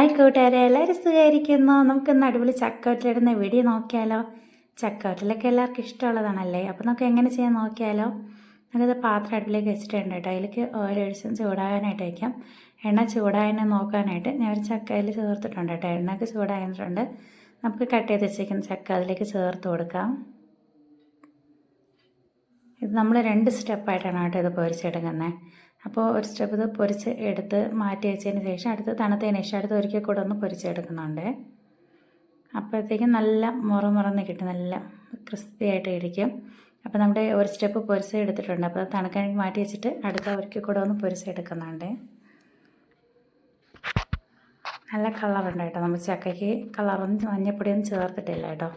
Hi കൂട്ടുകാരെ, എല്ലാവരും സുഖമായിരിക്കുന്നു. നമുക്കിന്ന് അടിപൊളി ചക്കവറ്റിലിടുന്ന വീഡിയോ നോക്കിയാലോ. ചക്കവറ്റിലൊക്കെ എല്ലാവർക്കും ഇഷ്ടമുള്ളതാണല്ലേ. അപ്പോൾ നമുക്ക് എങ്ങനെ ചെയ്യാൻ നോക്കിയാലോ. നമുക്കത് പാത്രം അടുപ്പിലേക്ക് വെച്ചിട്ടുണ്ട് കേട്ടോ. അതിലേക്ക് ഓയിൽ ഒഴിച്ച് ചൂടാകാനായിട്ട് വയ്ക്കാം. എണ്ണ ചൂടായതിനെ നോക്കാനായിട്ട് ഞാൻ ഒരു ചക്കയിൽ ചേർത്തിട്ടുണ്ട് കേട്ടോ. എണ്ണയൊക്കെ ചൂടായിട്ടുണ്ട്. നമുക്ക് കട്ട് ചെയ്ത് വെച്ചിരിക്കുന്ന ചക്ക അതിലേക്ക് ചേർത്ത് കൊടുക്കാം. ഇത് നമ്മൾ 2 സ്റ്റെപ്പായിട്ടാണ് കേട്ടോ ഇത് പൊരിച്ചെടുക്കുന്നത്. അപ്പോൾ ഒരു സ്റ്റെപ്പ് ഇത് പൊരിച്ച് എടുത്ത് മാറ്റി വെച്ചതിന് ശേഷം അടുത്ത് തണുത്തതിന് ശേഷം അടുത്ത് ഒരിക്കൽ കൂടെ ഒന്ന് പൊരിച്ചെടുക്കുന്നുണ്ട്. അപ്പോഴത്തേക്കും നല്ല മുറന്ന് കിട്ടും, നല്ല ക്രിസ്പി ആയിട്ട് ഇരിക്കും. അപ്പോൾ നമ്മുടെ ഒരു സ്റ്റെപ്പ് പൊരിച്ച് എടുത്തിട്ടുണ്ട്. അപ്പോൾ അത് തണുക്കാൻ മാറ്റി വെച്ചിട്ട് അടുത്ത ഒരിക്കൽ കൂടെ ഒന്ന് പൊരിച്ചെടുക്കുന്നുണ്ട്. നല്ല കളറുണ്ട് കേട്ടോ. നമ്മൾ ചക്കയ്ക്ക് കളറൊന്നും മഞ്ഞപ്പൊടിയൊന്നും ചേർത്തിട്ടില്ല കേട്ടോ.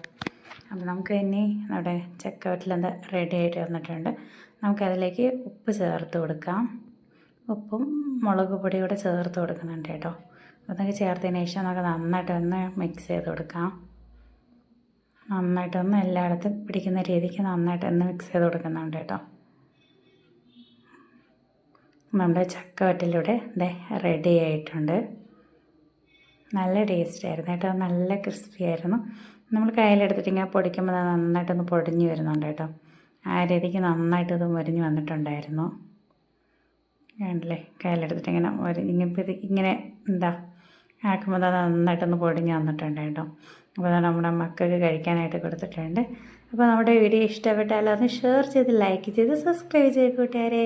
അപ്പോൾ നമുക്ക് ഇനി നമ്മുടെ ചക്കവറ്റിലെന്താ റെഡി ആയിട്ട് വന്നിട്ടുണ്ട്. നമുക്കതിലേക്ക് ഉപ്പ് ചേർത്ത് കൊടുക്കാം. ഉപ്പും മുളക് പൊടിയും കൂടെ ചേർത്ത് കൊടുക്കുന്നുണ്ട് കേട്ടോ. അതൊക്കെ ചേർത്തതിന് ശേഷം നമുക്ക് നന്നായിട്ടൊന്ന് മിക്സ് ചെയ്ത് കൊടുക്കാം. നന്നായിട്ടൊന്ന് എല്ലായിടത്തും പിടിക്കുന്ന രീതിക്ക് നന്നായിട്ടൊന്ന് മിക്സ് ചെയ്ത് കൊടുക്കുന്നുണ്ട് കേട്ടോ. നമ്മുടെ ചക്കവറ്റിലൂടെ ഇതേ റെഡി ആയിട്ടുണ്ട്. നല്ല ടേസ്റ്റ് ആയിരുന്നു കേട്ടോ. നല്ല ക്രിസ്പി ആയിരുന്നു. നമ്മൾ കയ്യിലെടുത്തിട്ട് ഇങ്ങനെ പൊടിക്കുമ്പോൾ നന്നായിട്ടൊന്ന് പൊടിഞ്ഞ് വരുന്നുണ്ട് കേട്ടോ. ആ രീതിക്ക് നന്നായിട്ട് ഇത് മൊരിഞ്ഞ് വന്നിട്ടുണ്ടായിരുന്നു. വേണ്ടല്ലേ, കയ്യിലെടുത്തിട്ട് ഇങ്ങനെ എന്താ ആക്കുമ്പോൾ അത് നന്നായിട്ടൊന്ന് പൊടിഞ്ഞ് വന്നിട്ടുണ്ട് കേട്ടോ. അപ്പോൾ അത് നമ്മുടെ മക്കൾക്ക് കഴിക്കാനായിട്ട് കൊടുത്തിട്ടുണ്ട്. അപ്പോൾ നമ്മുടെ വീഡിയോ ഇഷ്ടപ്പെട്ടാൽ ഒന്ന് ഷെയർ ചെയ്ത് ലൈക്ക് ചെയ്ത് സബ്സ്ക്രൈബ് ചെയ്ത് കൂട്ടുകാരെ.